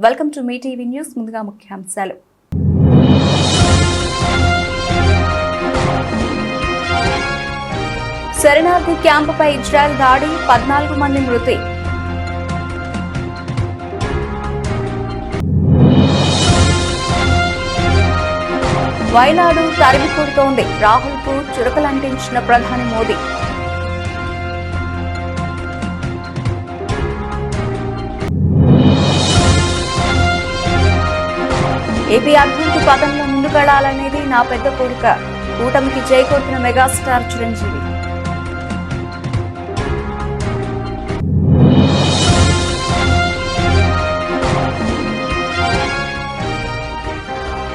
Welcome to me TV news. ముందుగా ముఖ్యాంశాలు. శరణార్థి క్యాంపుపై Israel దాడి, 14 మంది మృతి. వైనాడు తరిమి కొడుతోంది, రాహుల్కు చురకలంటించిన ప్రధాని మోదీ. ఏపీ అభివృద్ధి పథంలో ముందుకెళ్లాలనేది నా పెద్ద కోరిక, కూటమికి చేకూర్చిన మెగాస్టార్ చిరంజీవి.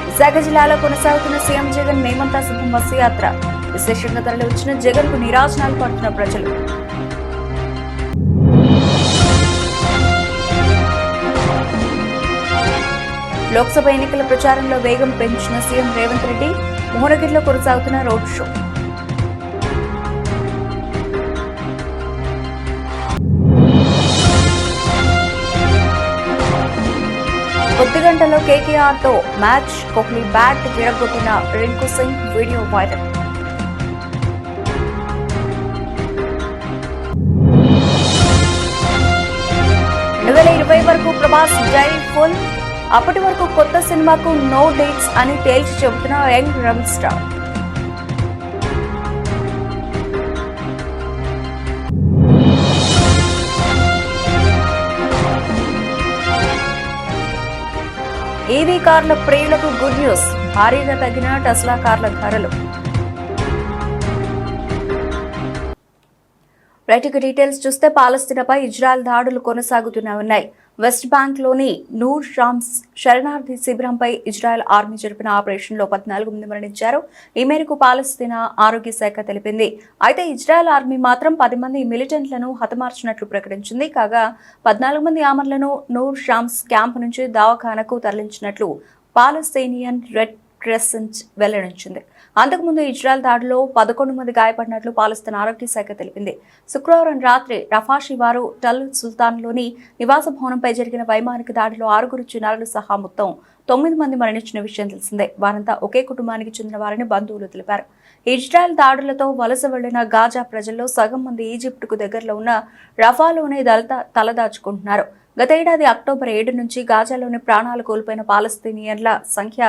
విశాఖ జిల్లాలో కొనసాగుతున్న సీఎం జగన్ మేమంతా సిద్ధం బస్సు యాత్ర. విశేషంగా తరలి వచ్చిన జగన్ కు నిరాశనాలు పడుతున్న ప్రజలు. లోక్సభ ఎన్నికల ప్రచారంలో వేగం పెంచిన సీఎం రేవంత్ రెడ్డి, మోహనగిరిలో కొనసాగుతున్న రోడ్ షో. కొద్ది గంటలో కేకేఆర్ తో మ్యాచ్, కోహ్లీ బ్యాట్ విరగొట్టిన రింకు సింగ్ వీడియో వైరల్. వరకు ప్రభాస్ డైరీ ఫుల్, అప్పటి వరకు కొత్త సినిమాకు నో డేట్స్ అని తేల్చి చెబుతున్న యంగ్ రెబల్ స్టార్. ఈవీ కార్ల ప్రియులకు గుడ్ న్యూస్, భారీగా తగ్గిన టెస్లా కార్ల ధరలు. రైట్ డీటెయిల్స్ చూస్తే, పాలస్తీనాపై ఇజ్రాయెల్ దాడులు కొనసాగుతూనే ఉన్నాయి. వెస్ట్ బ్యాంక్ లోని నూర్ షామ్స్ శరణార్థి శిబిరంపై ఇజ్రాయెల్ ఆర్మీ జరిపిన ఆపరేషన్లో 14 మంది మరణించారు. ఈ మేరకు పాలస్తీనా ఆరోగ్య శాఖ తెలిపింది. అయితే ఇజ్రాయెల్ ఆర్మీ మాత్రం 10 మంది మిలిటెంట్లను హతమార్చినట్లు ప్రకటించింది. కాగా 14 మంది ఆమర్లను నూర్ షామ్స్ క్యాంప్ నుంచి దవాఖానకు తరలించినట్లు పాలస్తీనియన్ రెడ్ క్రెసెంట్ వెల్లడించింది. అంతకుముందు ఇజ్రాయెల్ దాడిలో 11 మంది గాయపడినట్లు పాలస్తీనా ఆరోగ్య శాఖ తెలిపింది. శుక్రవారం రాత్రి రఫా శివారు టల్ సుల్తాన్లోని నివాస భవనంపై జరిగిన వైమానిక దాడిలో 6 చిన్నారులు సహా మొత్తం 9 మంది మరణించిన విషయం తెలిసిందే. వారంతా ఒకే కుటుంబానికి చెందిన వారని బంధువులు తెలిపారు. ఇజ్రాయెల్ దాడులతో వలస వెళ్లిన గాజా ప్రజల్లో సగం మంది ఈజిప్టుకు దగ్గరలో ఉన్న రఫాలోనే తలదాచుకుంటున్నారు. గతేడాది అక్టోబర్ 7 నుంచి గాజాలోని ప్రాణాలు కోల్పోయిన పాలస్తీనియన్ల సంఖ్య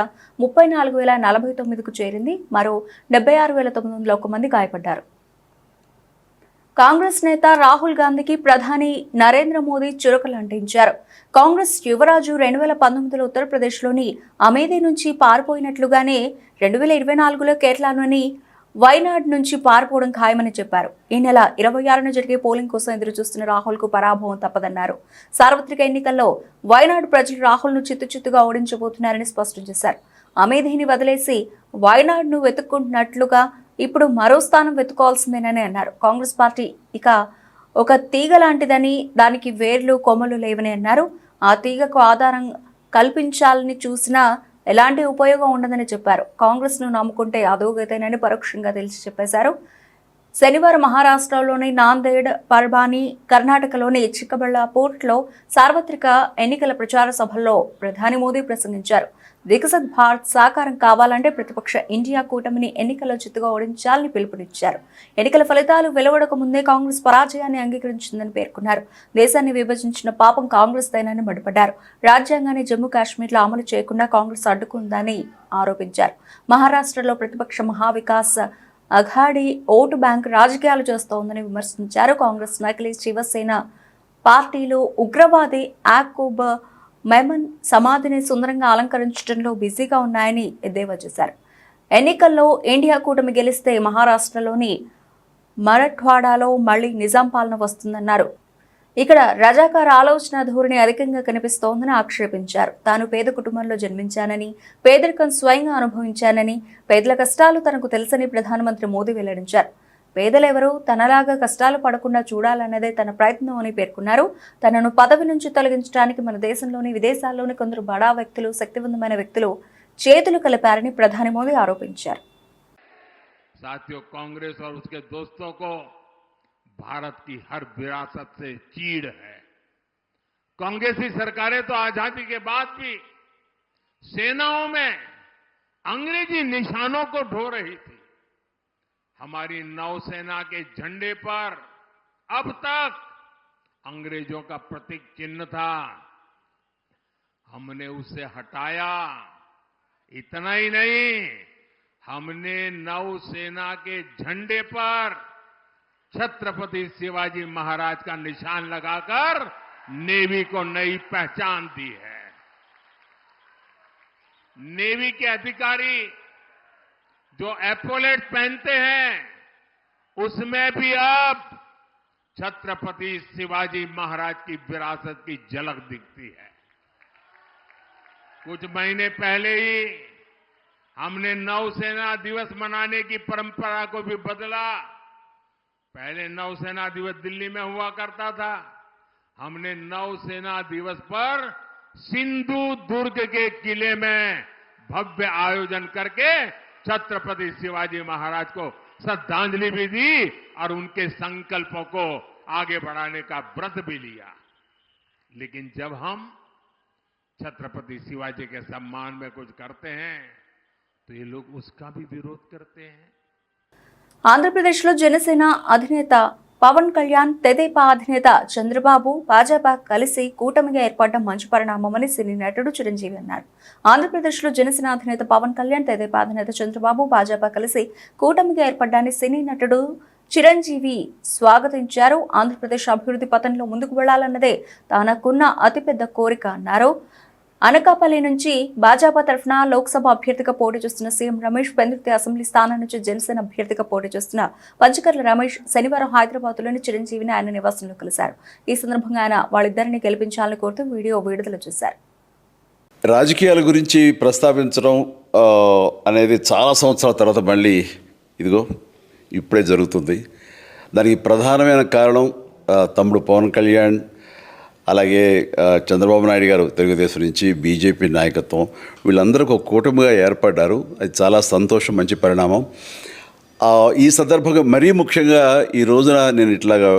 34,049కు చేరింది. మరో 76,901 మంది గాయపడ్డారు. కాంగ్రెస్ నేత రాహుల్ గాంధీకి ప్రధాని నరేంద్ర మోదీ చురకలు అంటించారు. కాంగ్రెస్ యువరాజు 2019లో ఉత్తరప్రదేశ్లోని అమేథీ నుంచి పారిపోయినట్లుగానే 2024లో కేరళలోని వైనాడ్ నుంచి పారిపోవడం ఖాయమని చెప్పారు. ఈ నెల 26న జరిగే పోలింగ్ కోసం ఎదురు చూస్తున్న రాహుల్ కు పరాభవం తప్పదన్నారు. సార్వత్రిక ఎన్నికల్లో వైనాడ్ ప్రజలు రాహుల్ ను చిత్తుచిత్తుగా ఓడించబోతున్నారని స్పష్టం చేశారు. అమేథీని వదిలేసి వైనాడ్ ను వెతుక్కుంటున్నట్లుగా ఇప్పుడు మరో స్థానం వెతుకోవాల్సిందేనని అన్నారు. కాంగ్రెస్ పార్టీ ఇక ఒక తీగ లాంటిదని, దానికి వేర్లు కొమ్మలు లేవని అన్నారు. ఆ తీగకు ఆధారం కల్పించాలని చూసినా ఎలాంటి ఉపయోగం ఉండదని చెప్పారు. కాంగ్రెస్ ను నమ్ముకుంటే అధోగతేనని పరోక్షంగా తెలిసి చెప్పేశారు. శనివారం మహారాష్ట్రలోని నాందేడ్, పర్బానీ, కర్ణాటకలోని చిక్కబళ్ళాపూర్లో సార్వత్రిక ఎన్నికల ప్రచార సభల్లో ప్రధాని మోదీ ప్రసంగించారు. వికసిత్ భారత్ సాకారం కావాలంటే ప్రతిపక్ష ఇండియా కూటమిని ఎన్నికల్లో చిత్తుగా ఓడించాలని పిలుపునిచ్చారు. ఎన్నికల ఫలితాలు వెలువడక ముందే కాంగ్రెస్ పరాజయాన్ని అంగీకరించిందని పేర్కొన్నారు. దేశాన్ని విభజించిన పాపం కాంగ్రెస్ దైనాన్ని మండిపడ్డారు. రాజ్యాంగాన్ని జమ్మూ కాశ్మీర్లో అమలు చేయకుండా కాంగ్రెస్ అడ్డుకుందని ఆరోపించారు. మహారాష్ట్రలో ప్రతిపక్ష మహావికాస్ అఘాడీ ఓటు బ్యాంక్ రాజకీయాలు చేస్తోందని విమర్శించారు. కాంగ్రెస్ నకిలీ శివసేన పార్టీలు ఉగ్రవాది యాకూబ్ మెమన్ సమాధిని సుందరంగా అలంకరించడంలో బిజీగా ఉన్నాయని ఎద్దేవా చేశారు. ఎన్నికల్లో ఇండియా కూటమి గెలిస్తే మహారాష్ట్రలోని మరఠ్వాడాలో మళ్లీ నిజాం పాలన వస్తుందన్నారు. ఇక్కడ రజాకార ఆలోచన ధోరణి అధికంగా కనిపిస్తోందని ఆక్షేపించారు. తాను పేద కుటుంబంలో జన్మించానని, పేదరికం స్వయంగా అనుభవించానని, పేదల కష్టాలు తనకు తెలుసని ప్రధానమంత్రి మోదీ వెల్లడించారు. పేదలెవరూ తనలాగా కష్టాలు పడకుండా చూడాలన్నదే తన ప్రయత్నం అని పేర్కొన్నారు. తనను పదవి నుంచి తొలగించడానికి మన దేశంలోని విదేశాల్లోని కొందరు బడా వ్యక్తులు, శక్తివంతమైన వ్యక్తులు చేతులు కలిపారని ప్రధాని మోదీ ఆరోపించారు. साथियों, कांग्रेस और उसके दोस्तों को भारत की हर विरासत से चीड़ है, कांग्रेसी सरकारें तो आजादी के बाद भी सेनाओं में अंग्रेजी निशानों को ढो रही थी। हमारी नौसेना के झंडे पर अब तक अंग्रेजों का प्रतीक चिन्ह था, हमने उसे हटाया। इतना ही नहीं, हमने नौसेना के झंडे पर छत्रपति शिवाजी महाराज का निशान लगाकर नेवी को नई पहचान दी है। नेवी के अधिकारी जो एपोलेट पहनते हैं, उसमें भी अब छत्रपति शिवाजी महाराज की विरासत की झलक दिखती है। कुछ महीने पहले ही हमने नौसेना दिवस मनाने की परंपरा को भी बदला। पहले नौसेना दिवस दिल्ली में हुआ करता था, हमने नौसेना दिवस पर सिंधु दुर्ग के किले में भव्य आयोजन करके छत्रपति शिवाजी महाराज को श्रद्धांजलि भी दी और उनके संकल्पों को आगे बढ़ाने का व्रत भी लिया। लेकिन जब हम छत्रपति शिवाजी के सम्मान में कुछ करते हैं तो ये लोग उसका भी विरोध करते हैं। ఆంధ్రప్రదేశ్లో జనసేన అధినేత పవన్ కళ్యాణ్, తెదేపా అధినేత చంద్రబాబు, భాజపా కలిసి కూటమిగా ఏర్పడడం మంచి పరిణామమని సినీ నటుడు చిరంజీవి అన్నారు. ఆంధ్రప్రదేశ్లో జనసేన అధినేత పవన్ కళ్యాణ్, తెదేపా అధినేత చంద్రబాబు, భాజపా కలిసి కూటమిగా ఏర్పడ్డాన్ని సినీ నటుడు చిరంజీవి స్వాగతించారు. ఆంధ్రప్రదేశ్ అభివృద్ధి పథంలో ముందుకు వెళ్లాలన్నదే తనకున్న అతిపెద్ద కోరిక అన్నారు. అనకాపల్లి నుంచి భాజపా తరఫున లోక్సభ అభ్యర్థిగా పోటీ చేస్తున్న సీఎం రమేష్, పెందుర్తి అసెంబ్లీ స్థానం నుంచి జనసేన అభ్యర్థిగా పోటీ చేస్తున్న పంచకర్ల రమేష్ శనివారం హైదరాబాద్లోని చిరంజీవిని ఆయన నివాసంలో కలిశారు. ఈ సందర్భంగా ఆయన వాళ్ళిద్దరిని గెలిపించాలని కోరుతూ వీడియో విడుదల చేశారు. రాజకీయాల గురించి ప్రస్తావించడం అనేది చాలా సంవత్సరాల తర్వాత మళ్ళీ ఇదిగో ఇప్పుడే జరుగుతుంది. దానికి ప్రధానమైన కారణం తమ్ముడు పవన్ కళ్యాణ్, అలాగే చంద్రబాబు నాయుడు గారు తెలుగుదేశం నుంచి, బీజేపీ నాయకత్వం వీళ్ళందరూ ఒక కూటమిగా ఏర్పడ్డారు. అది చాలా సంతోషం, మంచి పరిణామం. ఈ సందర్భంగా మరీ ముఖ్యంగా ఈ రోజున నేను ఇట్లాగా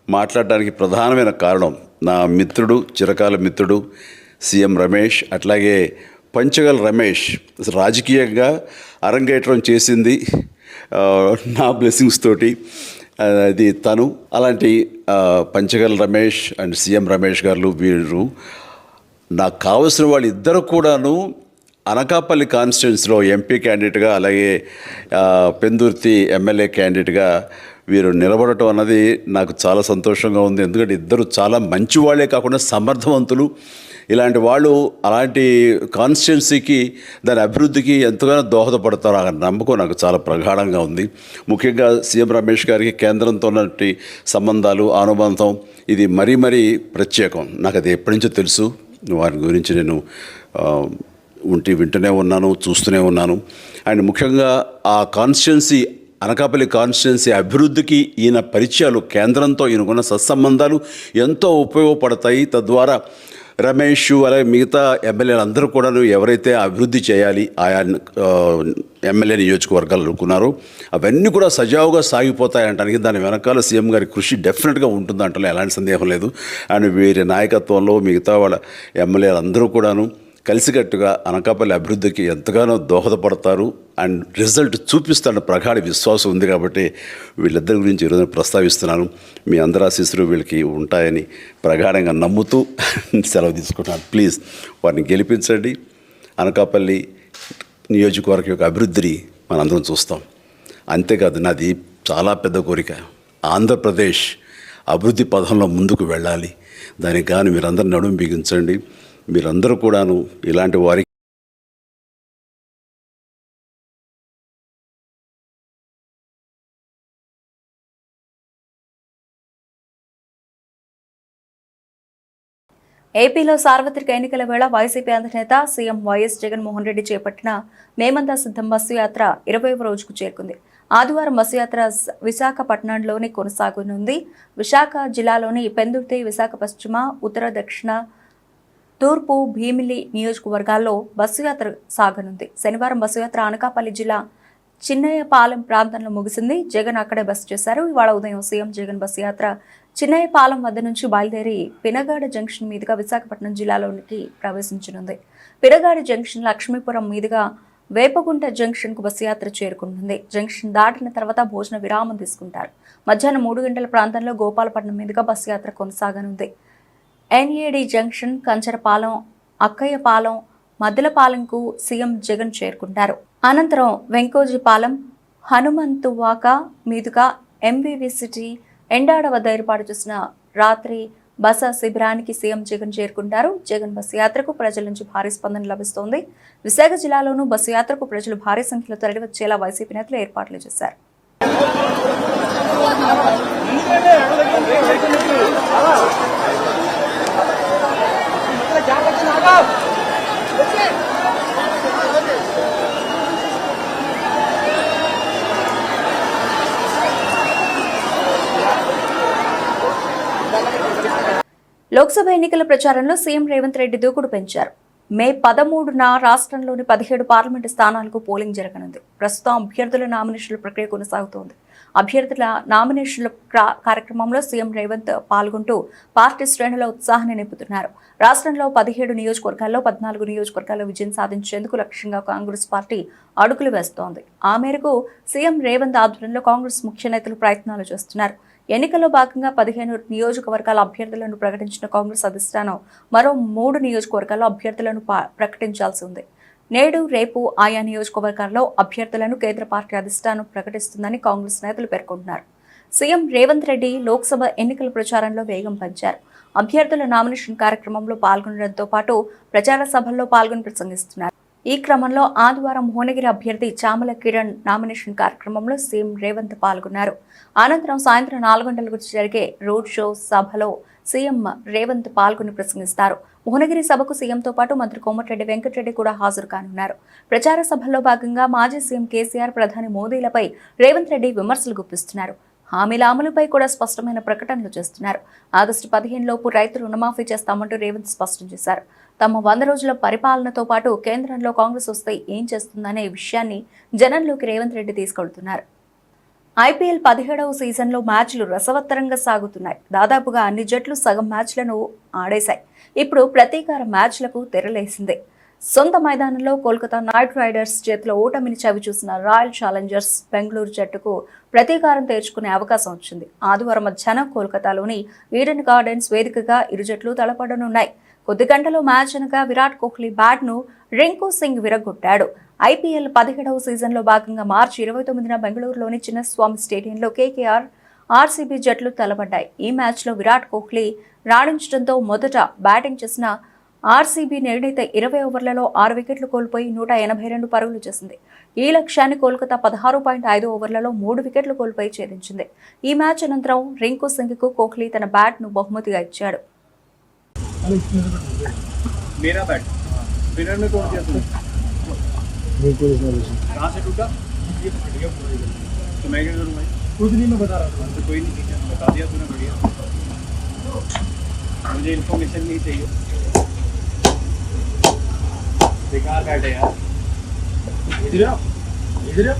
మాట్లాడడానికి ప్రధానమైన కారణం నా మిత్రుడు, చిరకాల మిత్రుడు సీఎం రమేష్, అట్లాగే పంచగల్ రమేష్ రాజకీయంగా అరంగేట్రం చేసింది నా బ్లెస్సింగ్స్ తోటి. అది తను. అలాంటి పంచగల్ రమేష్ అండ్ సీఎం రమేష్ గారు వీరు నాకు కావలసిన వాళ్ళు ఇద్దరు కూడాను అనకాపల్లి కాన్స్టిట్యున్సీలో ఎంపీ క్యాండిడేట్గా, అలాగే పెందుర్తి ఎమ్మెల్యే క్యాండిడేట్గా వీరు నిలబడటం అన్నది నాకు చాలా సంతోషంగా ఉంది. ఎందుకంటే ఇద్దరు చాలా మంచి వాళ్ళే కాకుండా సమర్థవంతులు. ఇలాంటి వాళ్ళు అలాంటి కాన్స్టిట్యున్సీకి, దాని అభివృద్ధికి ఎంతగానో దోహదపడతారు అన్న నమ్మకం నాకు చాలా ప్రగాఢంగా ఉంది. ముఖ్యంగా సీఎం రమేష్ గారికి కేంద్రంతో ఉన్నటువంటి సంబంధాలు, అనుబంధం ఇది మరీ మరీ ప్రత్యేకం. నాకు అది ఎప్పటి నుంచో తెలుసు. వారి గురించి నేను వింటూనే ఉన్నాను, చూస్తూనే ఉన్నాను. అండ్ ముఖ్యంగా ఆ కాన్స్టిట్యున్సీ, అనకాపల్లి కాన్స్టిట్యున్సీ అభివృద్ధికి ఈయన పరిచయాలు, కేంద్రంతో ఈయనకున్న సత్సంబంధాలు ఎంతో ఉపయోగపడతాయి. తద్వారా రమేష్ అలాగే మిగతా ఎమ్మెల్యేలు అందరూ కూడా ఎవరైతే అభివృద్ధి చేయాలి ఆయా ఎమ్మెల్యే నియోజకవర్గాలు అనుకున్నారో అవన్నీ కూడా సజావుగా సాగిపోతాయంటానికి దాని వెనకాల సీఎం గారి కృషి డెఫినెట్గా ఉంటుందంటలో ఎలాంటి సందేహం లేదు. అండ్ వీరి నాయకత్వంలో మిగతా వాళ్ళ ఎమ్మెల్యేలు అందరూ కూడాను కలిసికట్టుగా అనకాపల్లి అభివృద్ధికి ఎంతగానో దోహదపడతారు అండ్ రిజల్ట్ చూపిస్తారన్న ప్రగాఢ విశ్వాసం ఉంది. కాబట్టి వీళ్ళిద్దరి గురించి ఈరోజు ప్రస్తావిస్తున్నాను. మీ అందరి ఆశీస్సులు వీళ్ళకి ఉంటాయని ప్రగాఢంగా నమ్ముతూ సెలవు తీసుకుంటున్నాను. ప్లీజ్ వారిని గెలిపించండి. అనకాపల్లి నియోజకవర్గం యొక్క అభివృద్ధిని మనందరం చూస్తాం. అంతేకాదు, నాది చాలా పెద్ద కోరిక, ఆంధ్రప్రదేశ్ అభివృద్ధి పథంలో ముందుకు వెళ్ళాలి. దానికి కానీ మీరందరూ నడుము బిగించండి. మీరందరూ కూడాను ఇలాంటి వారికి ఏపీలో సార్వత్రిక ఎన్నికల వేళ వైసీపీ అధినేత సీఎం వైఎస్ జగన్మోహన్ రెడ్డి చేపట్టిన మేమంతా సిద్ధం బస్సు యాత్ర 20వ రోజుకు చేరుకుంది. ఆదివారం బస్సు యాత్ర విశాఖపట్నంలోని కొనసాగనుంది. విశాఖ జిల్లాలోని పెందుర్తి, విశాఖ పశ్చిమ, ఉత్తర, దక్షిణ, తూర్పు, భీమిలి నియోజకవర్గాల్లో బస్సు యాత్ర సాగనుంది. శనివారం బస్సు యాత్ర అనకాపల్లి జిల్లా చిన్నయ్యపాలెం ప్రాంతంలో ముగిసింది. జగన్ అక్కడే బస చేశారు. ఇవాళ ఉదయం సీఎం జగన్ బస్సు యాత్ర చిన్నయ్యపాలెం వద్ద నుంచి బయలుదేరి పినగాడ జంక్షన్ మీదుగా విశాఖపట్నం జిల్లాలోనికి ప్రవేశించనుంది. పినగాడ జంక్షన్ లక్ష్మీపురం మీదుగా వేపగుంట జంక్షన్ కు బస్సు యాత్ర చేరుకుంటుంది. జంక్షన్ దాటిన తర్వాత భోజన విరామం తీసుకుంటారు. మధ్యాహ్నం 3 గంటల ప్రాంతంలో గోపాలపట్నం మీదుగా బస్సు యాత్ర కొనసాగనుంది. ఎన్ఏడి జంక్షన్, కంచరపాలెం, అక్కయ్యపాలెం, మద్దలపాలెంకు సీఎం జగన్ చేరుకుంటారు. అనంతరం వెంకోజీపాలెం, హనుమంతువాక మీదుగా ఎంవీవీ సిటీ, ఎండాడ వద్ద ఏర్పాటు చేసిన రాత్రి బస శిబిరానికి సీఎం జగన్ చేరుకుంటారు. జగన్ బస్సు యాత్రకు ప్రజల నుంచి భారీ స్పందన లభిస్తోంది. విశాఖ జిల్లాలోనూ బస్సు యాత్రకు ప్రజలు భారీ సంఖ్యలో తరలివచ్చేలా వైసీపీ నేతలు ఏర్పాట్లు చేశారు. లోక్సభ ఎన్నికల ప్రచారంలో సీఎం రేవంత్ రెడ్డి దూకుడు పెంచారు. మే 13న రాష్ట్రంలోని 17 పార్లమెంటు స్థానాలకు పోలింగ్ జరగనుంది. ప్రస్తుతం అభ్యర్థుల నామినేషన్ల ప్రక్రియ కొనసాగుతోంది. అభ్యర్థుల నామినేషన్ల కార్యక్రమంలో సీఎం రేవంత్ పాల్గొంటూ పార్టీ శ్రేణుల ఉత్సాహాన్ని నింపుతున్నారు. రాష్ట్రంలో 17 నియోజకవర్గాల్లో 14 నియోజకవర్గాల్లో విజయం సాధించేందుకు లక్ష్యంగా కాంగ్రెస్ పార్టీ అడుగులు వేస్తోంది. ఆ మేరకు సీఎం రేవంత్ ఆధ్వర్యంలో కాంగ్రెస్ ముఖ్య నేతలు ప్రయత్నాలు చేస్తున్నారు. ఎన్నికల్లో భాగంగా 15 నియోజకవర్గాల అభ్యర్థులను ప్రకటించిన కాంగ్రెస్ అధిష్టానం మరో 3 నియోజకవర్గాల్లో అభ్యర్థులను ప్రకటించాల్సి ఉంది. నేడు రేపు ఆయా నియోజకవర్గాల్లో అభ్యర్థులను కేంద్ర పార్టీ అధిష్టానం ప్రకటిస్తుందని కాంగ్రెస్ నేతలు పేర్కొంటున్నారు. సీఎం రేవంత్ రెడ్డి లోక్సభ ఎన్నికల ప్రచారంలో వేగం పెంచారు. అభ్యర్థుల నామినేషన్ కార్యక్రమంలో పాల్గొనడంతో పాటు ప్రచార సభల్లో పాల్గొని ప్రసంగిస్తున్నారు. ఈ క్రమంలో ఆదివారం భువనగిరి అభ్యర్థి చామల కిరణ్ నామినేషన్ కార్యక్రమంలో సీఎం రేవంత్ పాల్గొన్నారు. అనంతరం సాయంత్రం 4 గంటలకు జరిగే రోడ్ షో సభలో సీఎం రేవంత్ పాల్గొని ప్రసంగిస్తారు. భువనగిరి సభకు సీఎంతో పాటు మంత్రి కోమటిరెడ్డి వెంకటరెడ్డి కూడా హాజరు కానున్నారు. ప్రచార సభల్లో భాగంగా మాజీ సీఎం కేసీఆర్, ప్రధాని మోదీలపై రేవంత్ రెడ్డి విమర్శలు గుప్పిస్తున్నారు. హామీల అమలుపై కూడా స్పష్టమైన ప్రకటనలు చేస్తున్నారు. ఆగస్టు 15 లోపు రైతు రుణమాఫీ చేస్తామంటూ రేవంత్ స్పష్టం చేశారు. తమ 100 రోజుల పరిపాలనతో పాటు కేంద్రంలో కాంగ్రెస్ వస్తే ఏం చేస్తుందనే విషయాన్ని జనంలోకి రేవంత్ రెడ్డి తీసుకెళ్తున్నారు. ఐపీఎల్ 17వ సీజన్లో మ్యాచ్లు రసవత్తరంగా సాగుతున్నాయి. దాదాపుగా అన్ని జట్లు సగం మ్యాచ్లను ఆడేశాయి. ఇప్పుడు ప్రతీకార మ్యాచ్లకు తెరలేసింది. సొంత మైదానంలో కోల్కతా నైట్ రైడర్స్ చేతిలో ఓటమిని చవిచూసిన రాయల్ ఛాలెంజర్స్ బెంగళూరు జట్టుకు ప్రతీకారం తీర్చుకునే అవకాశం వచ్చింది. ఆదివారం మధ్యాహ్నం కోల్కతాలోని ఈడెన్ గార్డెన్స్ వేదికగా ఇరు జట్లు తలపడనున్నాయి. కొద్ది గంటలో మ్యాచ్ అనగా విరాట్ కోహ్లీ బ్యాట్ను రింకు సింగ్ విరగొట్టాడు. ఐపీఎల్ 17వ సీజన్లో భాగంగా మార్చి 29న బెంగళూరులోని చిన్నస్వామి స్టేడియంలో కేకేఆర్, ఆర్సీబీ జట్లు తలపడ్డాయి. ఈ మ్యాచ్లో విరాట్ కోహ్లీ రాణించడంతో మొదట బ్యాటింగ్ చేసిన ఆర్సీబీ నిర్ణీత 20 ఓవర్లలో 6 వికెట్లు కోల్పోయి 182 పరుగులు చేసింది. ఈ లక్ష్యాన్ని కోల్కతా 16.5 ఓవర్లలో 3 వికెట్లు కోల్పోయి ఛేదించింది. ఈ మ్యాచ్ అనంతరం రింకు సింగ్కు కోహ్లీ తన బ్యాట్ను బహుమతిగా ఇచ్చాడు. मेरा बैट विनर ने तोड़ दिया तुमने कहाँ से टूटा ये फट गया पूरा इधर तो मैं क्या करूँ भाई कुछ नहीं मैं बता रहा था तो कोई नहीं ठीक है बता दिया तूने बढ़िया मुझे इन्फॉर्मेशन नहीं चाहिए बेकार बैट है यार भेज रहे हो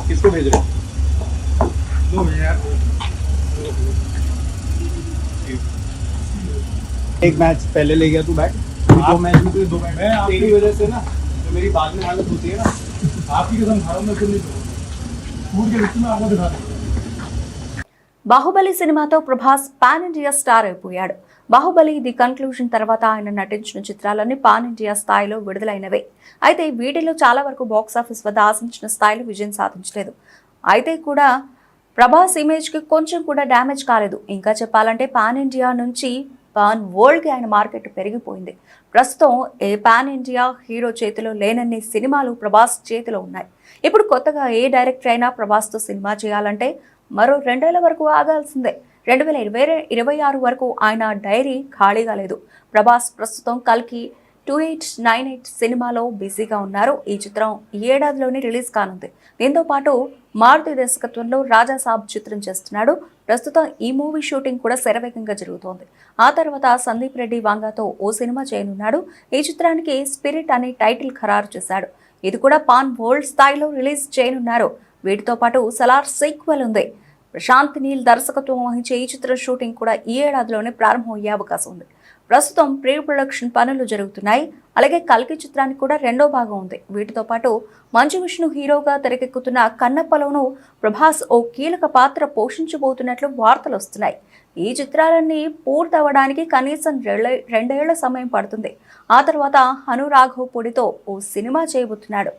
किसको भेज रहे हो यार एक मैच पहले ले गया तू बैट 2 मैच में तो 2 बैट मैं तेरी वजह से ना जो मेरी बाद में हालत होती है ना आपकी कसम खा रहा हूं मैं खुद नहीं छूट के रिश्ते में आपको दिखा दूंगा. బాహుబలి సినిమాతో ప్రభాస్ పాన్ ఇండియా స్టార్ అయిపోయాడు. బాహుబలి ది కన్క్లూజన్ తర్వాత ఆయన నటించిన చిత్రాలన్నీ పాన్ ఇండియా స్థాయిలో విడుదలైనవే. అయితే వీటిలో చాలా వరకు బాక్సాఫీస్ వద్ద ఆశించిన స్థాయిలో విజయం సాధించలేదు. అయితే కూడా ప్రభాస్ ఇమేజ్కి కొంచెం కూడా డ్యామేజ్ కాలేదు. ఇంకా చెప్పాలంటే పాన్ ఇండియా నుంచి పాన్ వరల్డ్కి ఆయన మార్కెట్ పెరిగిపోయింది. ప్రస్తుతం ఏ పాన్ ఇండియా హీరో చేతిలో లేనన్ని సినిమాలు ప్రభాస్ చేతిలో ఉన్నాయి. ఇప్పుడు కొత్తగా ఏ డైరెక్టర్ అయినా ప్రభాస్తో సినిమా చేయాలంటే మరో 2 ఏళ్ల వరకు ఆగాల్సిందే. 2026 వరకు ఆయన డైరీ ఖాళీగా లేదు. ప్రభాస్ ప్రస్తుతం కల్కి 2898 సినిమాలో బిజీగా ఉన్నారు. ఈ చిత్రం ఈ ఏడాదిలోనే రిలీజ్ కానుంది. దీంతో పాటు మారుతి దర్శకత్వంలో రాజాసాబ్ చిత్రం చేస్తున్నాడు. ప్రస్తుతం ఈ మూవీ షూటింగ్ కూడా శరవేగంగా జరుగుతోంది. ఆ తర్వాత సందీప్ రెడ్డి వాంగాతో ఓ సినిమా చేయనున్నాడు. ఈ చిత్రానికి స్పిరిట్ అనే టైటిల్ ఖరారు చేశాడు. ఇది కూడా పాన్ వరల్డ్ స్థాయిలో రిలీజ్ చేయనున్నారు. వీటితో పాటు సలార్ సీక్వెల్ ఉంది. ప్రశాంత్ నీల్ దర్శకత్వం వహించే ఈ చిత్ర షూటింగ్ కూడా ఈ ఏడాదిలోనే ప్రారంభమయ్యే అవకాశం ఉంది. ప్రస్తుతం ప్రీ ప్రొడక్షన్ పనులు జరుగుతున్నాయి. అలాగే కల్కి చిత్రానికి కూడా రెండో భాగం ఉంది. వీటితో పాటు మంచు విష్ణు హీరోగా తెరకెక్కుతున్న కన్నప్పలోనూ ప్రభాస్ ఓ కీలక పాత్ర పోషించబోతున్నట్లు వార్తలు వస్తున్నాయి. ఈ చిత్రాలన్నీ పూర్తవడానికి కనీసం 2 ఏళ్ల సమయం పడుతుంది. ఆ తర్వాత అనురాఘవ్ పొడితో ఓ సినిమా చేయబోతున్నాడు.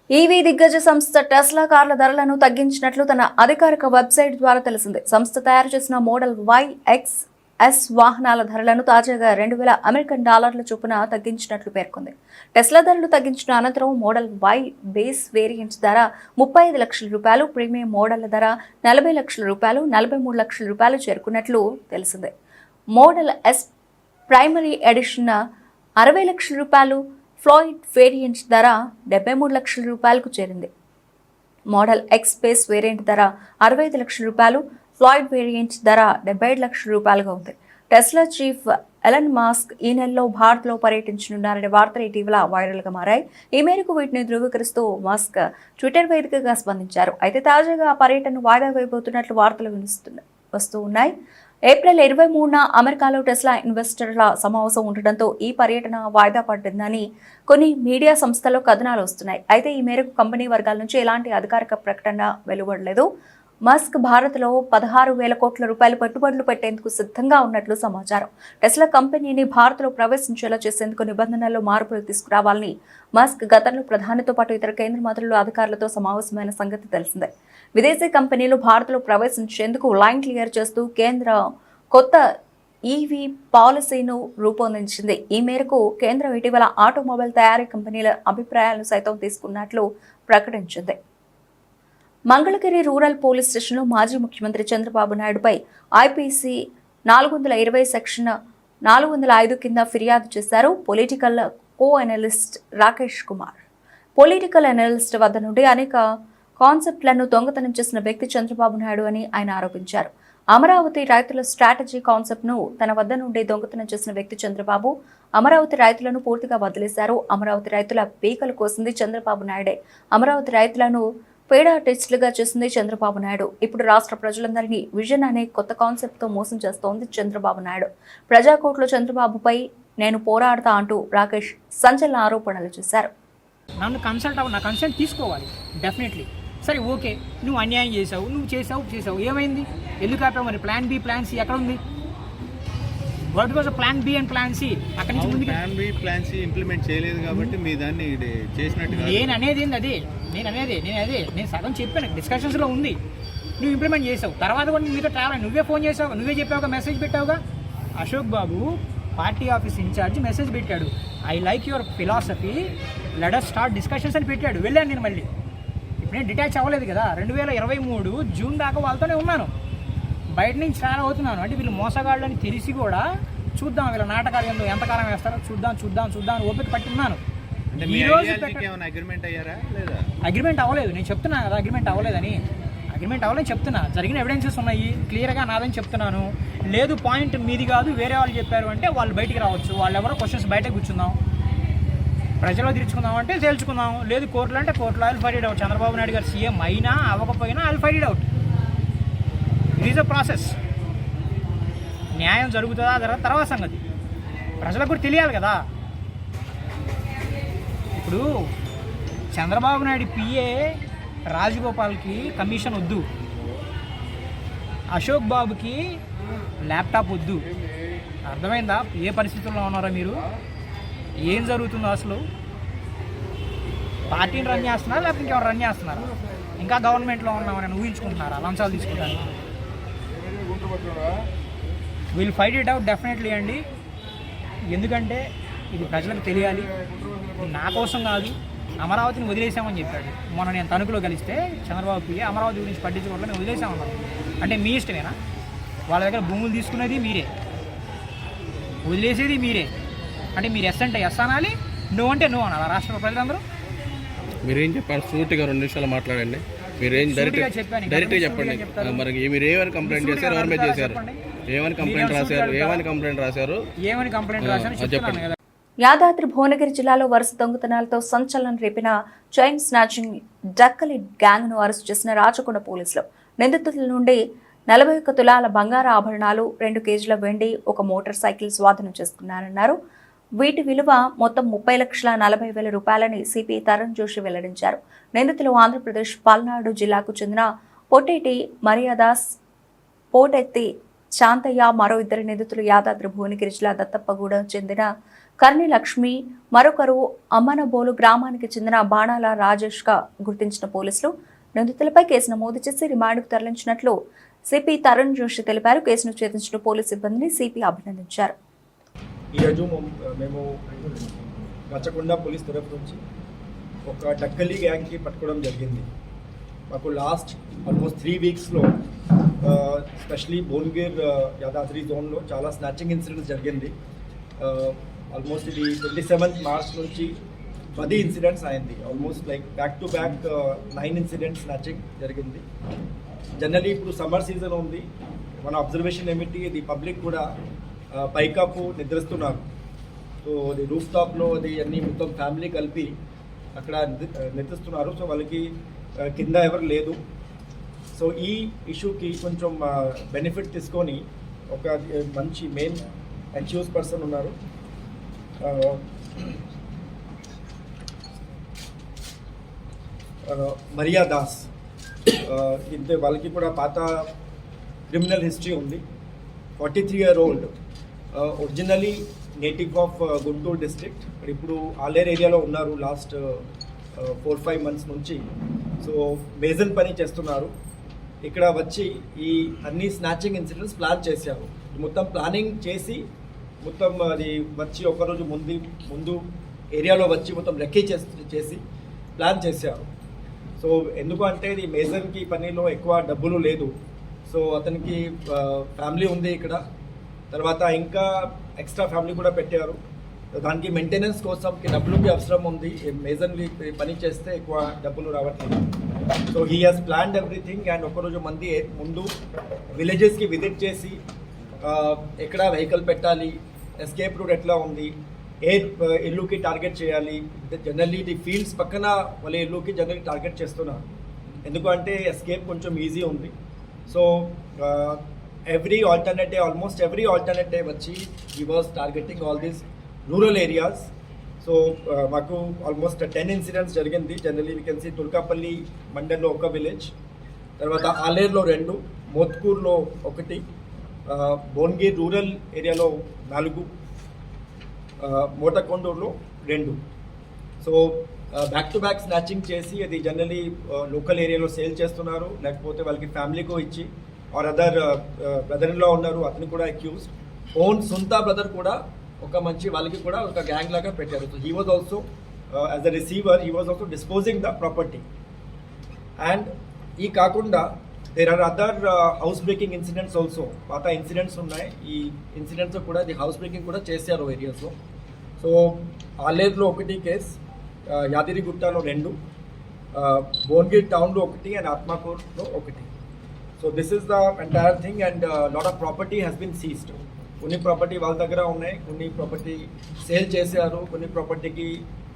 ఈవీ దిగ్గజ సంస్థ టెస్లా కార్ల ధరలను తగ్గించినట్లు తన అధికారిక వెబ్సైట్ ద్వారా తెలిసింది. సంస్థ తయారు చేసిన మోడల్ YXS వాహనాల ధరలను తాజాగా $2,000 చొప్పున తగ్గించినట్లు పేర్కొంది. టెస్లా ధరలు తగ్గించిన అనంతరం మోడల్ Y బేస్ వేరియంట్ ధర ₹35 లక్షలు, ప్రీమియం మోడళ్ల ధర ₹40 లక్షలు, ₹43 లక్షలు చేరుకున్నట్లు తెలిసింది. మోడల్ S ప్రైమరీ ఎడిషన్ ₹60 లక్షలు, ఫ్లాయిడ్ వేరియంట్ ధర ₹73 లక్షలకు చేరింది. మోడల్ X బేస్ వేరియంట్ ధర ₹65 లక్షలు, ఫ్లాయిడ్ వేరియంట్ ధర ₹77 లక్షలుగా ఉంది. టెస్లా చీఫ్ ఎలన్ మాస్క్ ఈ నెలలో భారత్లో పర్యటించనున్నారనే వార్తలు ఇటీవల వైరల్గా మారాయి. ఈ మేరకు వీటిని ధృవీకరిస్తూ మాస్క్ ట్విట్టర్ వేదికగా స్పందించారు. అయితే తాజాగా ఆ పర్యటన వాయిదా వేయబోతున్నట్లు వార్తలు వస్తూ ఉన్నాయి. ఏప్రిల్ 23న అమెరికాలో టెస్లా ఇన్వెస్టర్ల సమావేశం ఉండడంతో ఈ పర్యటన వాయిదా పడిందని కొన్ని మీడియా సంస్థల్లో కథనాలు వస్తున్నాయి. అయితే ఈ మేరకు కంపెనీ వర్గాల నుంచి ఎలాంటి అధికారిక ప్రకటన వెలువడలేదు. మస్క్ భారత్లో ₹16,000 కోట్ల పెట్టుబడులు పెట్టేందుకు సిద్ధంగా ఉన్నట్లు సమాచారం. టెస్లా కంపెనీని భారత్లో ప్రవేశించేలా చేసేందుకు నిబంధనల్లో మార్పులు తీసుకురావాలని మస్క్ గతంలో ప్రధానితో పాటు ఇతర కేంద్ర మంత్రులు అధికారులతో సమావేశమైన సంగతి తెలిసిందే. విదేశీ కంపెనీలు భారత్లో ప్రవేశించేందుకు లైన్ క్లియర్ చేస్తూ కేంద్రం కొత్త ఈవీ పాలసీను రూపొందించింది. ఈ మేరకు కేంద్రం ఇటీవల ఆటోమొబైల్ తయారీ కంపెనీల అభిప్రాయాలను సైతం తీసుకున్నట్లు ప్రకటించింది. మంగళగిరి రూరల్ పోలీస్ స్టేషన్లో మాజీ ముఖ్యమంత్రి చంద్రబాబు నాయుడుపై ఐపీసీ 420 సెక్షన్ 405 కింద ఫిర్యాదు చేశారు political co analyst Rakesh Kumar. Political analyst వద్ద నుండి అనేక కాన్సెప్ట్లను దొంగతనం చేసిన వ్యక్తి చంద్రబాబు నాయుడు అని ఆయన ఆరోపించారు. అమరావతి రైతుల స్ట్రాటజీ కాన్సెప్ట్ను తన వద్ద నుండి దొంగతనం చేసిన వ్యక్తి చంద్రబాబు అమరావతి రైతులను పూర్తిగా వదిలేశారు. అమరావతి రైతుల పీకలు కోసింది చంద్రబాబు నాయుడే. అమరావతి రైతులను పేడ టెస్టులుగా చేసింది చంద్రబాబు నాయుడు. ఇప్పుడు రాష్ట్ర ప్రజలందరినీ విజన్ అనే కొత్త కాన్సెప్ట్తో మోసం చేస్తోంది చంద్రబాబు నాయుడు. ప్రజాకోర్టులో చంద్రబాబుపై నేను పోరాడతా అంటూ రాకేష్ సంచలన ఆరోపణలు చేశారు. నన్ను నా కన్సల్ట్ తీసుకోవాలి డెఫినెట్లీ. సరే ఓకే, నువ్వు అన్యాయం చేసావు, నువ్వు చేసావు, ఏమైంది? ఎందుకు ఆపావు? మరి ప్లాన్ బి ప్లాన్ సి ఎక్కడ ఉంది? What was plan B and plan C? అక్కడి నుంచి ముందుకు plan B plan C implement చేయలేదు కాబట్టి మీ దాన్ని చేసినట్టు నేను అనేది నేను సగం చెప్పాను, డిస్కషన్స్లో ఉంది. నువ్వు ఇంప్లిమెంట్ చేసావు, తర్వాత కూడా మీతో ట్రావెల్ నువ్వే ఫోన్ చేసావు, నువ్వే చెప్పావుగా, మెసేజ్ పెట్టావుగా. అశోక్ బాబు పార్టీ ఆఫీస్ ఇన్ఛార్జ్ మెసేజ్ పెట్టాడు, I like your philosophy, let us start discussions అని పెట్టాడు. వెళ్ళాను నేను మళ్ళీ. ఇప్పుడు నేను డిటాచ్ అవ్వలేదు కదా. 2023 జూన్ దాకా వాళ్ళతోనే ఉన్నాను. బయట నుంచి చాలా అవుతున్నాను. అంటే వీళ్ళు మోసగాళ్ళు అని తెలిసి కూడా చూద్దాం వీళ్ళ నాటకాలు ఏందో, ఎంతకాలం వేస్తారో చూద్దాం ఓపిక పట్టున్నాను. అగ్రిమెంట్ అవ్వలేదు. నేను చెప్తున్నా కదా అగ్రిమెంట్ అవ్వలేదని చెప్తున్నా. జరిగిన ఎవిడెన్సెస్ ఉన్నాయి క్లియర్గా, నాదని చెప్తున్నాను. లేదు పాయింట్ మీది కాదు వేరే వాళ్ళు చెప్పారు అంటే వాళ్ళు బయటికి రావచ్చు. వాళ్ళు ఎవరో క్వశ్చన్స్ బయట కూర్చుందాం, ప్రజల్లో తీర్చుకుందాం అంటే తేల్చుకుందాం. లేదు కోర్టులో అంటే కోర్టులో I'll fight out. Chandrababu Naidu గారు సీఎం అయినా అవ్వకపోయినా I'll fight out. It is a process. న్యాయం జరుగుతుందా తర్వాత సంగతి ప్రజలకు కూడా తెలియాలి కదా. ఇప్పుడు చంద్రబాబు నాయుడు పిఏ రాజగోపాల్కి కమిషన్ వద్దు, అశోక్ బాబుకి ల్యాప్టాప్ వద్దు. అర్థమైందా ఏ పరిస్థితుల్లో ఉన్నారో మీరు? ఏం జరుగుతుందో అసలు? పార్టీని రన్ చేస్తున్నారా లేకపోతే ఇంకెవరు రన్ చేస్తున్నారా? ఇంకా గవర్నమెంట్లో ఉన్నామని ఊహించుకుంటున్నారా? లంచాలు తీసుకుంటారు. Will fight it out definitely అండి. ఎందుకంటే ఇది ప్రజలకు తెలియాలి. ఇది నా కోసం కాదు. అమరావతిని వదిలేసామని చెప్పాడు మొన్న. నేను తణుకులో కలిస్తే చంద్రబాబుకి అమరావతి గురించి పట్టించుకోవడం మేము వదిలేసామన్నారు. అంటే మీ ఇష్టమేనా? వాళ్ళ దగ్గర భూములు తీసుకునేది మీరే, వదిలేసేది మీరే. అంటే మీరు ఎస్ అంటే ఎస్ అనాలి, నో అంటే నో అనాలి. రాష్ట్ర ప్రజలందరూ మీరేం చెప్పారు? సూటిగా 2 నిమిషాలు మాట్లాడండి. మీరేం డైరెక్ట్గా చెప్పండి. మరి మీరు ఏమని కంప్లైంట్ చేశారు? ఎవరి మీద చేశారు? ఏమని కంప్లైంట్ రాశారు? ఏమని కంప్లైంట్ రాశారు చెప్తున్నాను కదా. యాదాద్రి భువనగిరి జిల్లాలో వరుస దొంగతనాలతో సంచలనం రేపిన చైన్ స్నాచింగ్ డక్కలి గ్యాంగ్ను అరెస్టు చేసిన రాచకొండ పోలీసులు. నిందితుల నుండి 41 తులాల బంగారు ఆభరణాలు, 2 కేజీల వెండి, ఒక మోటార్ సైకిల్ స్వాధీనం చేసుకున్నారన్నారు. వీటి విలువ మొత్తం 30,40,000 రూపాయలని సిపి తరుణ్ జోషి వెల్లడించారు. నిందితులు ఆంధ్రప్రదేశ్ పల్నాడు జిల్లాకు చెందిన పొట్టేటి మరియాదాస్, పోటెత్తి శాంతయ్య, మరో 2 నిందితులు యాదాద్రి భువనగిరి జిల్లా దత్తప్పగూడెం చెందిన కర్ణి లక్ష్మి, మరొకరు అమ్మనబోలు గ్రామానికి చెందిన బాణాల రాజేష్గా గుర్తించిన పోలీసులు నిందితులపై కేసు నమోదు చేసి రిమాండ్కు తరలించినట్లు సిపి తరుణ్ జోషి తెలిపారు. కేసును ఛేదించిన పోలీసు సిబ్బందిని సిపి అభినందించారు. ఈరోజు మేము రచకొండ పోలీస్ తరఫు నుంచి ఒక డక్కలి గ్యాంగ్కి పట్టుకోవడం జరిగింది. మాకు లాస్ట్ ఆల్మోస్ట్ 3 వీక్స్లో స్పెషలీ భువనగిర్ యాదాద్రి జోన్లో చాలా స్నాచింగ్ ఇన్సిడెంట్స్ జరిగింది. ఆల్మోస్ట్ ఇది 27th మార్చ్ నుంచి 10 ఇన్సిడెంట్స్ అయింది. Almost like back to back 9 incidents snatching జరిగింది. జనరలీ ఇప్పుడు సమ్మర్ సీజన్ ఉంది. మన అబ్జర్వేషన్ ఏమిటి, ఇది పబ్లిక్ కూడా పైకాపు నిద్రిస్తున్నారు. సో అది రూఫ్ టాప్లో అది అన్ని మొత్తం ఫ్యామిలీ కలిపి అక్కడ నిద్రిస్తున్నారు. సో వాళ్ళకి కింద ఎవరు లేదు. సో ఈ ఇష్యూకి కొంచెం బెనిఫిట్ తీసుకొని ఒక మంచి మెయిన్ అక్యూజ్ పర్సన్ ఉన్నారు, మరియా దాస్. ఇంతే వాళ్ళకి కూడా పాత క్రిమినల్ హిస్టరీ ఉంది. 43-year-old, originally native of Guntur district, ఇప్పుడు ఆలేరు ఏరియాలో ఉన్నారు లాస్ట్ 4-5 months నుంచి. సో మేజన్ పని చేస్తున్నారు. ఇక్కడ వచ్చి ఈ అన్ని స్నాచింగ్ ఇన్సిడెంట్స్ ప్లాన్ చేశారు. మొత్తం ప్లానింగ్ చేసి మొత్తం అది వచ్చి ఒకరోజు ముందు ఏరియాలో వచ్చి మొత్తం రెక్కీ చేసి ప్లాన్ చేశారు. సో ఎందుకు అంటే ఇది మేజన్కి పనిలో ఎక్కువ డబ్బులు లేదు. సో అతనికి ఫ్యామిలీ ఉంది ఇక్కడ, తర్వాత ఇంకా ఎక్స్ట్రా ఫ్యామిలీ కూడా పెట్టారు. దానికి మెయింటెనెన్స్ కోసం డబ్బులకి అవసరం ఉంది. మేజన్లీ పని చేస్తే ఎక్కువ డబ్బులు రావట్లేదు. So he has planned everything. And ఒకరోజు ముందు విలేజెస్కి విజిట్ చేసి ఎక్కడ వెహికల్ పెట్టాలి, ఎస్కేప్ రూట్ ఎట్లా ఉంది, ఏ ఇల్లుకి టార్గెట్ చేయాలి. జనరల్లీ ఇది ఫీల్డ్స్ పక్కన వాళ్ళ ఇల్లుకి జనరల్లీ టార్గెట్ చేస్తున్నారు. ఎందుకంటే ఎస్కేప్ కొంచెం ఈజీ ఉంది. So almost every alternate day వచ్చి he was targeting all these rural areas. So మాకు ఆల్మోస్ట్ 10 ఇన్సిడెంట్స్ జరిగింది. Generally we can see Turkapalli మండల్లో ఒక విలేజ్, తర్వాత ఆలేరులో 2, మోత్కూర్లో 1, భువనగిరి రూరల్ ఏరియాలో 4, మోటకొండూరులో 2. So back to back snatching చేసి అది జనరలీ లోకల్ ఏరియాలో సేల్ చేస్తున్నారు, లేకపోతే వాళ్ళకి ఫ్యామిలీకో ఇచ్చి or other brother in law ఉన్నారు, అతను కూడా అక్యూజ్డ్. ఓన్ సొంత బ్రదర్ కూడా ఒక మంచి వాళ్ళకి కూడా ఒక గ్యాంగ్ లాగా పెట్టారు. So he was also as a receiver, he was also disposing the property. And ఈ కాకుండా there are other house breaking incidents also. పాత ఇన్సిడెంట్స్ ఉన్నాయి. ఈ ఇన్సిడెంట్స్ కూడా ది హౌస్ బ్రేకింగ్ కూడా చేశారు ఏరియాస్లో. సో ఆలేరులో 1 కేసు, యాదగిరిగుట్టలో 2, భువనగిరి టౌన్లో 1 అండ్ ఆత్మకూరులో 1. So this is the entire thing. And lot of property has been seized. కొన్ని ప్రాపర్టీ వాళ్ళ దగ్గర ఉన్నాయి, కొన్ని ప్రాపర్టీ సేల్ చేశారు, కొన్ని ప్రాపర్టీకి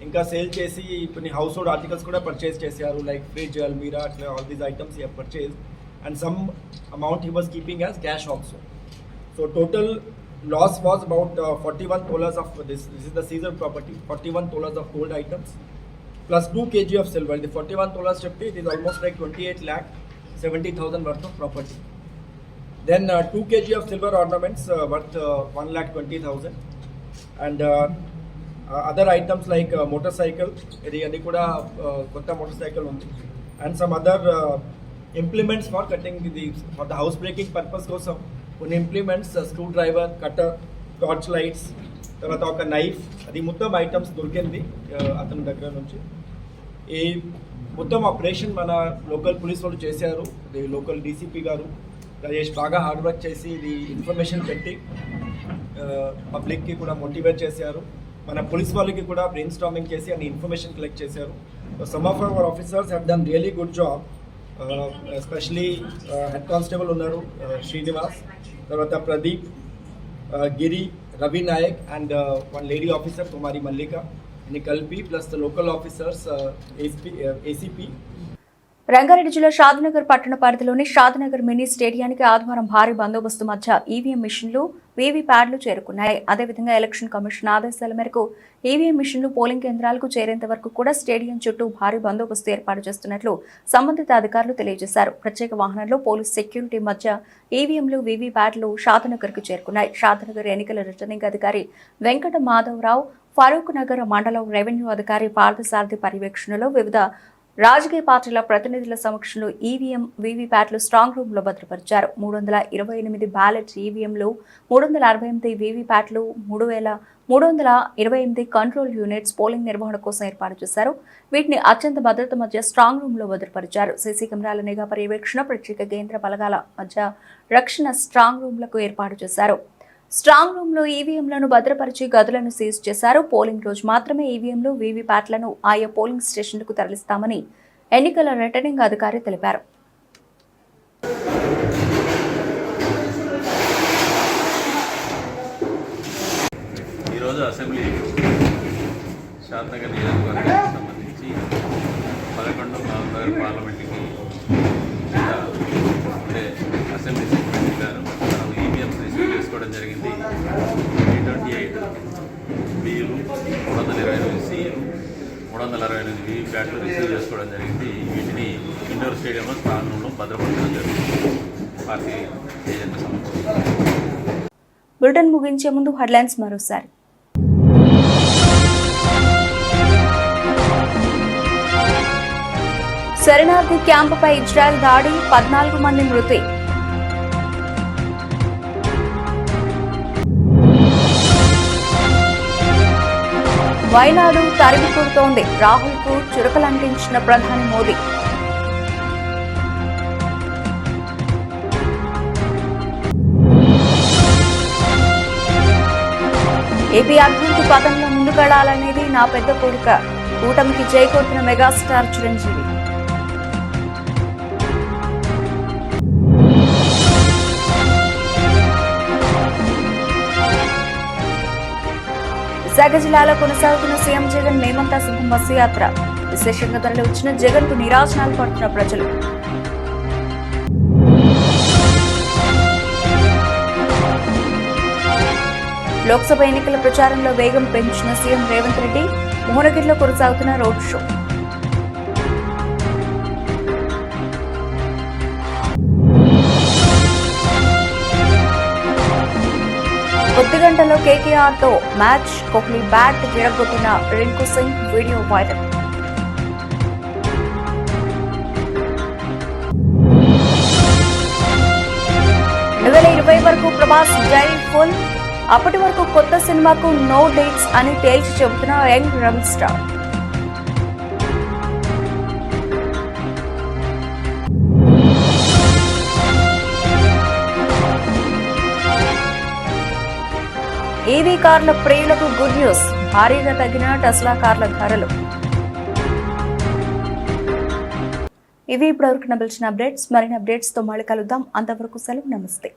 ఇంకా సేల్ చేసి కొన్ని హౌస్ హోల్డ్ ఆర్టికల్స్ కూడా పర్చేస్ చేశారు, లైక్ ఫ్రిడ్జ్, అల్మీరా, అట్లా all these items he have purchase. And some amount he was keeping as cash also. So total loss was about 41 tolas of this is the seized property, 41 tolas of gold items plus 2 kg of silver. The 41 tolas chapti, it is almost like 28,70,000 worth of property. Then 2 kg of silver ornaments worth 1,20,000. And other items like motorcycle, adi kuda kotta motorcycle undi, and some other implements for cutting for the house breaking purpose kosam కొన్ని implements, screw driver, cutter, torch lights, తర్వాత ఒక knife, అది మొత్తం items దొరికింది అతని దగ్గర నుంచి. ఈ మొత్తం ఆపరేషన్ మన లోకల్ పోలీస్ వాళ్ళు చేశారు. ఇది లోకల్ డీసీపీ గారు రాజేష్ బాగా హార్డ్ వర్క్ చేసి ఇది ఇన్ఫర్మేషన్ పెట్టి పబ్లిక్కి కూడా మోటివేట్ చేశారు. మన పోలీస్ వాళ్ళకి కూడా బ్రెయిన్ స్టార్మింగ్ చేసి అన్ని ఇన్ఫర్మేషన్ కలెక్ట్ చేశారు. Some of our officers have done really good job. Especially head constable ఉన్నారు శ్రీనివాస్, తర్వాత Pradeep, Giri, Ravi Nayak and 1 lady officer Kumari Mallika, ఇన్ని కలిపి plus the local officers, ACP. Rangareddy జిల్లా షాద్నగర్ పట్టణ పరిధిలోని షాద్నగర్ మినీ స్టేడియానికి ఆదివారం భారీ బందోబస్తు మధ్య ఈవీఎం మిషన్లు వీవీప్యాడ్లు చేరుకున్నాయి. అదేవిధంగా ఎలక్షన్ కమిషన్ ఆదేశాల మేరకు ఈవీఎం మిషన్లు పోలింగ్ కేంద్రాలకు చేరేంత వరకు కూడా స్టేడియం చుట్టూ భారీ బందోబస్తు ఏర్పాటు చేస్తున్నట్లు సంబంధిత అధికారులు తెలియజేశారు. ప్రత్యేక వాహనాల్లో పోలీస్ సెక్యూరిటీ మధ్య ఈవీఎంలు వీవీప్యాడ్లు షాద్నగర్కు చేరుకున్నాయి. షాద్నగర్ ఎన్నికల రిటర్నింగ్ అధికారి వెంకట మాధవరావు, ఫరూక్ నగర్ మండలం రెవెన్యూ అధికారి పార్థసారథి పర్యవేక్షణలో వివిధ రాజకీయ పార్టీల ప్రతినిధుల సమక్షంలో ఈవీఎం వీవీప్యాట్లు స్ట్రాంగ్ రూమ్ లో భద్రపరిచారు. 328 బ్యాలెట్ ఈవీఎంలు, 368 వీవీప్యాట్లు, 3328 కంట్రోల్ యూనిట్స్ పోలింగ్ నిర్వహణ కోసం ఏర్పాటు చేశారు. వీటిని అత్యంత భద్రత మధ్య స్ట్రాంగ్ రూమ్ లో భద్రపరిచారు. సీసీ కెమెరాల నిఘా పర్యవేక్షణ, ప్రత్యేక కేంద్ర బలగాల మధ్య రక్షణ స్ట్రాంగ్ రూమ్లకు ఏర్పాటు చేశారు. స్ట్రాంగ్ రూమ్ లో ఈవీఎంలను భద్రపరిచి గదులను సీజ్ చేశారు. పోలింగ్ రోజు మాత్రమే ఈవీఎంలు వీవీప్యాట్లను ఆయా పోలింగ్ స్టేషన్లకు తరలిస్తామని ఎన్నికల రిటర్నింగ్ అధికారి తెలిపారు. ఈరోజు అసెంబ్లీ షాద్నగర్ నియోజకవర్గానికి సంబంధించి 11 నవంబర్ పార్లమెంట్కి ఉండే అసెంబ్లీ సెక్రటరీ గారు మనం ఈవీఎంస్ రిసీవ్ చేసుకోవడం జరిగింది. 328 బియ్యలు, 328 సీలు, 368 వీవీప్యాట్లు రిసీవ్ చేసుకోవడం జరిగింది. వీటిని ఇండోర్ స్టేడియంలో స్ట్రాంగ్ రూమ్లో భద్రపరచడం జరిగింది. పార్టీ ఏజెంట్ల సమక్షంలో. బులెటిన్ ముగించే ముందు హెడ్లైన్స్ మరోసారి. శరణార్థి క్యాంపుపై ఇజ్రాయెల్ దాడి, 14 మంది మృతి. వైనాడు తరిమి కొడుతోంది, రాహుల్కు చురకలంటించిన ప్రధాని మోదీ. ఏపీ అభివృద్ధి పథంలో ముందుకెళ్లాలనేది నా పెద్ద కోరిక, కూటమికి చేకూర్చిన మెగాస్టార్ చిరంజీవి. విశాఖ జిల్లాలో కొనసాగుతున్న సీఎం జగన్ మేమంతా సింహం బస్సు యాత్ర. విశేషంగా తరలి వచ్చిన జగన్ కు నిరాశనాలు పడుతున్న ప్రజలు. లోక్సభ ఎన్నికల ప్రచారంలో వేగం పెంచిన సీఎం రేవంత్ రెడ్డి, మోహనగిరిలో కొనసాగుతున్న రోడ్ షో. కొద్ది గంటలో కేకేఆర్ తో మ్యాచ్, కోహ్లీ బ్యాట్ విరగొట్టిన రింకు సింగ్ వీడియో వైరల్. వరకు ప్రభాస్ డైరీ ఫుల్, అప్పటి వరకు కొత్త సినిమాకు నో డేట్స్ అని తేల్చి చెబుతున్న యంగ్ రెబల్ స్టార్. ఈవీ కార్ల ప్రియులకు గుడ్ న్యూస్, భారీగా తగ్గిన టెస్లా కార్ల ధరలు. ఇవి ఇప్పటివరకు నడిచిన అప్డేట్స్. మరిన్ని అప్డేట్స్ తో మళ్ళీ కలుద్దాం. అంతవరకు సెలవు, నమస్తే.